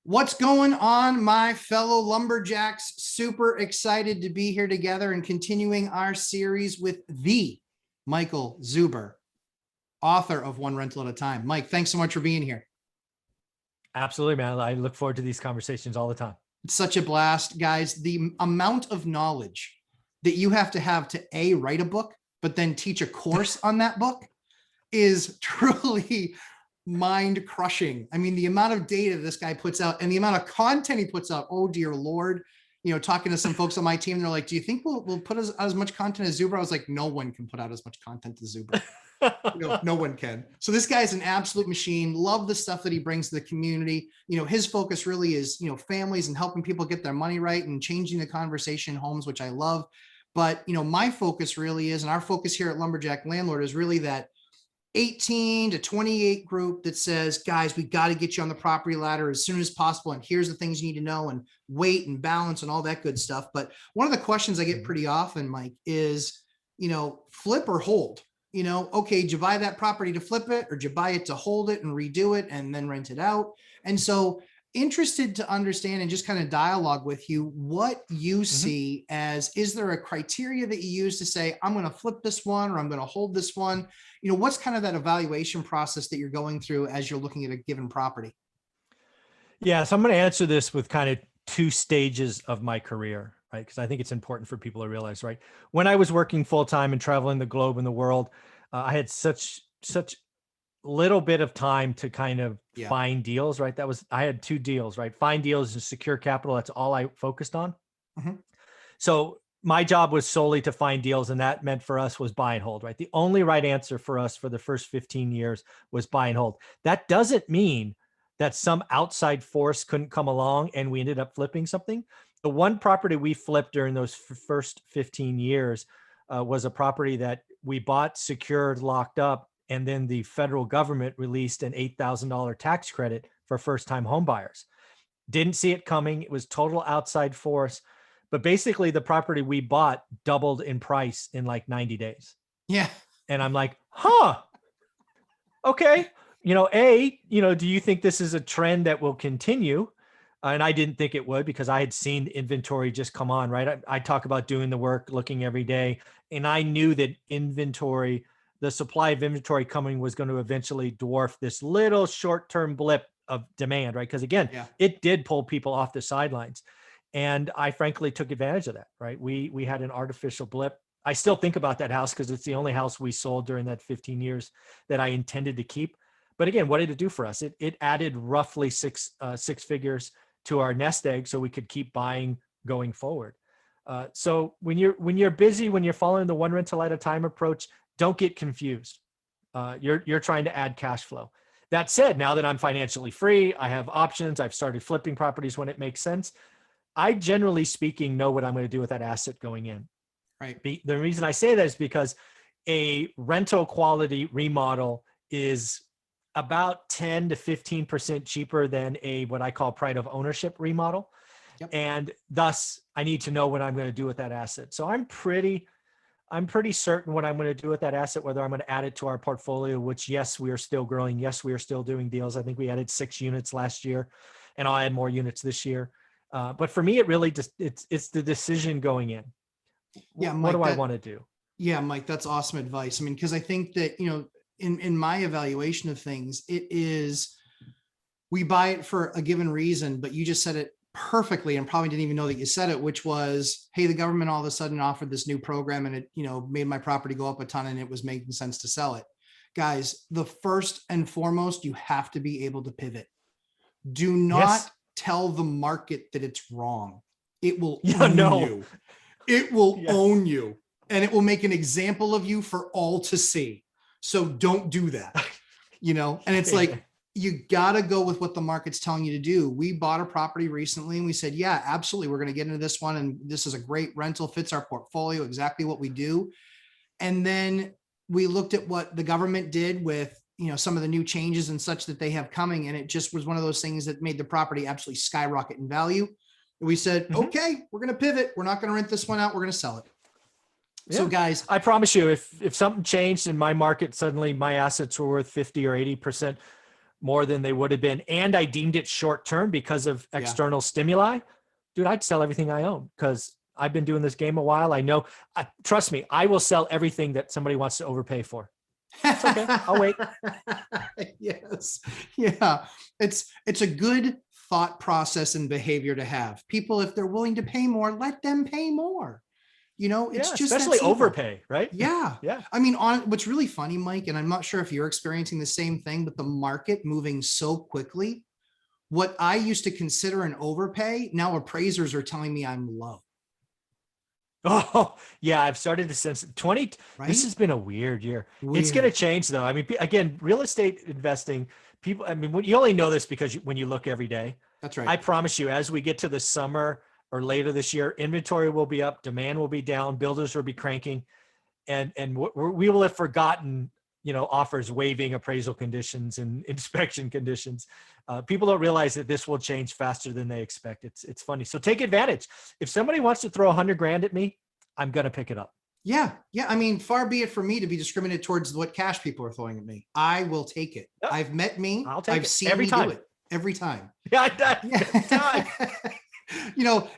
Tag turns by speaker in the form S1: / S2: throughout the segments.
S1: What's going on, my fellow lumberjacks? Super excited to be here together and continuing our series with the Michael Zuber, author of One Rental at a Time. Mike, thanks so much for being here.
S2: Absolutely, man. I look forward to these conversations all the time.
S1: It's such a blast, guys. The amount of knowledge that you have to write a book, but then teach a course on that book is truly mind crushing. I mean, the amount of data this guy puts out and the amount of content he puts out, oh dear Lord. You know, talking to some folks on my team, they're like, do you think we'll put as much content as Zuber? I was like, no one can put out as much content as Zuber. No one can. So this guy is an absolute machine. Love the stuff that he brings to the community. You know, his focus really is, families and helping people get their money right and changing the conversation in homes, which I love. But, my focus really is, and our focus here at Lumberjack Landlord is really that 18 to 28 group that says, guys, we got to get you on the property ladder as soon as possible. And here's the things you need to know and weight and balance and all that good stuff. But one of the questions I get pretty often, Mike, is, flip or hold. Okay, did you buy that property to flip it, or did you buy it to hold it and redo it and then rent it out? And so interested to understand and just kind of dialogue with you what you see as, is there a criteria that you use to say, I'm going to flip this one or I'm going to hold this one? What's kind of that evaluation process that you're going through as you're looking at a given property?
S2: Yeah, so I'm going to answer this with kind of two stages of my career, right? Because I think it's important for people to realize, right? When I was working full-time and traveling the globe and the world, I had such little bit of time to kind of find deals, right? I had two deals, right? Find deals and secure capital. That's all I focused on. So my job was solely to find deals, and that meant for us was buy and hold, right? The only right answer for us for the first 15 years was buy and hold. That doesn't mean that some outside force couldn't come along and we ended up flipping something. The one property we flipped during those first 15 years was a property that we bought, secured, locked up, and then the federal government released an $8,000 tax credit for first-time home buyers. Didn't see it coming. It was total outside force. But basically, the property we bought doubled in price in like 90 days.
S1: Yeah.
S2: And I'm like, huh, okay. Do you think this is a trend that will continue? And I didn't think it would, because I had seen inventory just come on, right? I talk about doing the work, looking every day. And I knew that the supply of inventory coming was going to eventually dwarf this little short-term blip of demand, right? Because again, it did pull people off the sidelines. And I frankly took advantage of that, right? We had an artificial blip. I still think about that house because it's the only house we sold during that 15 years that I intended to keep. But again, what did it do for us? It added roughly six figures to our nest egg so we could keep buying going forward. So when you're busy, when you're following the one rental at a time approach, don't get confused. You're trying to add cash flow. That said, now that I'm financially free, I have options. I've started flipping properties when it makes sense. I, generally speaking, know what I'm going to do with that asset going in.
S1: Right.
S2: The reason I say that is because a rental quality remodel is about 10 to 15% cheaper than a what I call pride of ownership remodel. Yep. And thus I need to know what I'm going to do with that asset. So I'm pretty certain what I'm going to do with that asset, whether I'm going to add it to our portfolio, which, yes, we are still growing. Yes, we are still doing deals. I think we added 6 units last year, and I'll add more units this year. But for me, it really just, it's the decision going in.
S1: Yeah,
S2: Mike, what do I want to do?
S1: Yeah, Mike, that's awesome advice. I mean, because I think that, in my evaluation of things, it is, we buy it for a given reason, but you just said it perfectly and probably didn't even know that you said it, which was, hey, the government all of a sudden offered this new program and it, made my property go up a ton and it was making sense to sell it. Guys, the first and foremost, you have to be able to pivot. Do not tell the market that it's wrong. It will own you. It will own you, and it will make an example of you for all to see. So don't do that, and it's like, you got to go with what the market's telling you to do. We bought a property recently and we said, yeah, absolutely, we're going to get into this one. And this is a great rental, fits our portfolio, exactly what we do. And then we looked at what the government did with, some of the new changes and such that they have coming. And it just was one of those things that made the property absolutely skyrocket in value. We said, okay, we're going to pivot. We're not going to rent this one out. We're going to sell it. Yeah. So guys,
S2: I promise you, if something changed in my market, suddenly my assets were worth 50 or 80% more than they would have been, and I deemed it short-term because of external stimuli, dude, I'd sell everything I own because I've been doing this game a while. I know, trust me, I will sell everything that somebody wants to overpay for. It's okay. I'll wait.
S1: Yes. Yeah. It's a good thought process and behavior to have. People, if they're willing to pay more, let them pay more. You know, it's just that
S2: especially
S1: simple.
S2: overpay, right?
S1: Yeah.
S2: Yeah.
S1: I mean, what's really funny, Mike, and I'm not sure if you're experiencing the same thing, but the market moving so quickly, what I used to consider an overpay, now appraisers are telling me I'm low.
S2: Oh, yeah. I've started to sense 20.
S1: Right?
S2: This has been a weird year.
S1: Weird.
S2: It's going to change though. I mean, again, real estate investing, people, I mean, you only know this because when you look every day.
S1: That's right.
S2: I promise you, as we get to the summer or later this year, inventory will be up, demand will be down, builders will be cranking, and we will have forgotten, offers waiving appraisal conditions and inspection conditions. People don't realize that this will change faster than they expect. It's funny. So take advantage. If somebody wants to throw $100,000 at me, I'm going to pick it up.
S1: Yeah. Yeah. I mean, far be it for me to be discriminated towards what cash people are throwing at me. I will take it.
S2: Yep.
S1: I've met me.
S2: I'll take
S1: I've
S2: it.
S1: seen
S2: Every
S1: me
S2: time.
S1: do it every time.
S2: Yeah, every time.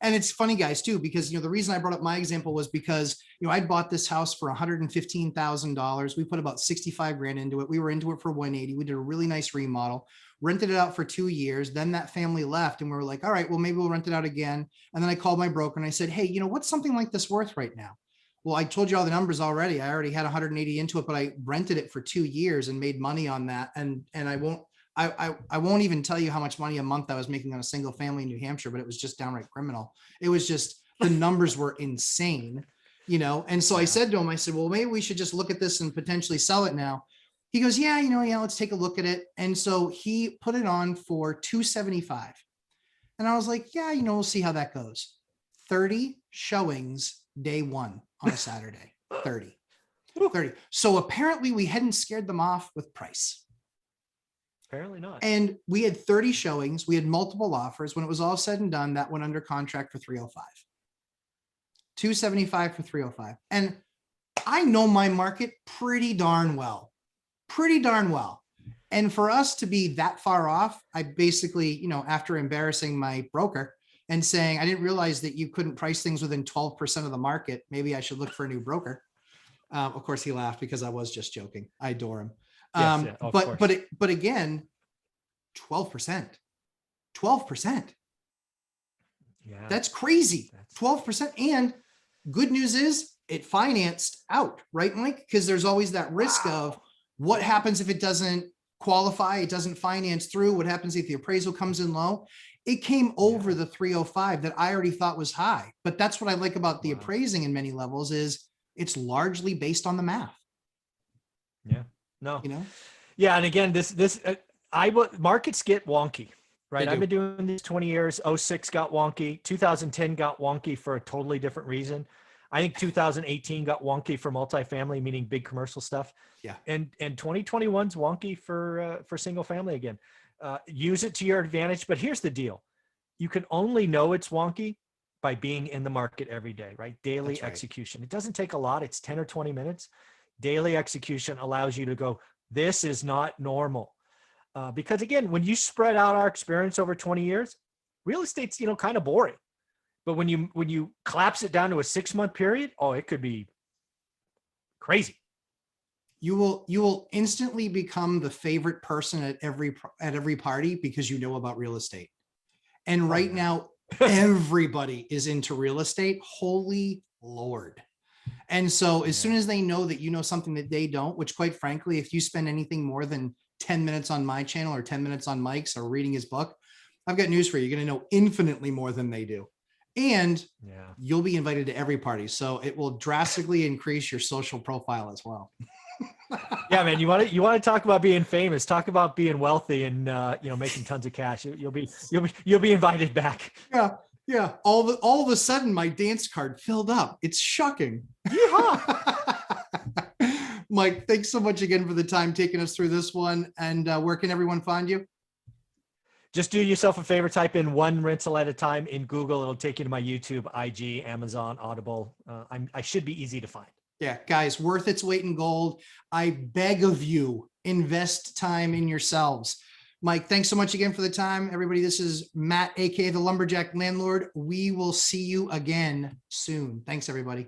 S1: And it's funny, guys, too, because, the reason I brought up my example was because, I'd bought this house for $115,000. We put about 65 grand into it. We were into it for 180. We did a really nice remodel, rented it out for 2 years. Then that family left and we were like, all right, well, maybe we'll rent it out again. And then I called my broker and I said, hey, what's something like this worth right now? Well, I told you all the numbers already. I already had 180 into it, but I rented it for 2 years and made money on that. And I won't even tell you how much money a month I was making on a single family in New Hampshire, but it was just downright criminal. It was just, the numbers were insane, And so I said to him, I said, well, maybe we should just look at this and potentially sell it now. He goes, yeah, let's take a look at it. And so he put it on for 275. And I was like, yeah, we'll see how that goes. 30 showings day one on a Saturday, 30. So apparently we hadn't scared them off with price.
S2: Apparently not.
S1: And we had 30 showings. We had multiple offers. When it was all said and done, that went under contract for 305. 275 for 305. And I know my market pretty darn well. And for us to be that far off, I basically, after embarrassing my broker and saying, I didn't realize that you couldn't price things within 12% of the market. Maybe I should look for a new broker. Of course, he laughed because I was just joking. I adore him. But again, 12%.
S2: Yeah,
S1: that's crazy. 12%. And good news is it financed out, right, Mike? Because there's always that risk of what happens if it doesn't qualify, it doesn't finance through. What happens if the appraisal comes in low? It came over the 305 that I already thought was high. But that's what I like about the appraising in many levels is it's largely based on the math.
S2: Yeah. No. Yeah. And again, markets get wonky, right? I've been doing this 20 years. 06 got wonky. 2010 got wonky for a totally different reason. I think 2018 got wonky for multifamily, meaning big commercial stuff. Yeah. And 2021's wonky for single family again. Use it to your advantage. But here's the deal. You can only know it's wonky by being in the market every day, right? Daily execution. It doesn't take a lot. It's 10 or 20 minutes. Daily execution allows you to go, this is not normal. Because again, when you spread out our experience over 20 years, real estate's, kind of boring. But when you collapse it down to a 6-month period, it could be crazy.
S1: You will instantly become the favorite person at every party because you know about real estate. And right now, everybody is into real estate. Holy Lord. And so as soon as they know that you know something that they don't, which quite frankly, if you spend anything more than 10 minutes on my channel or 10 minutes on Mike's or reading his book, I've got news for you. You're going to know infinitely more than they do. And you'll be invited to every party. So it will drastically increase your social profile as well.
S2: Yeah, man, you want to talk about being famous, talk about being wealthy and making tons of cash. You'll be invited back.
S1: Yeah. All of a sudden my dance card filled up. It's shocking. Mike, thanks so much again for the time taking us through this one. And where can everyone find you?
S2: Just do yourself a favor, type in one rental at a time in Google. It'll take you to my YouTube, IG, Amazon, Audible. I should be easy to find.
S1: Yeah, guys, worth its weight in gold. I beg of you, invest time in yourselves. Mike, thanks so much again for the time. Everybody, this is Matt, aka the Lumberjack Landlord. We will see you again soon. Thanks, everybody.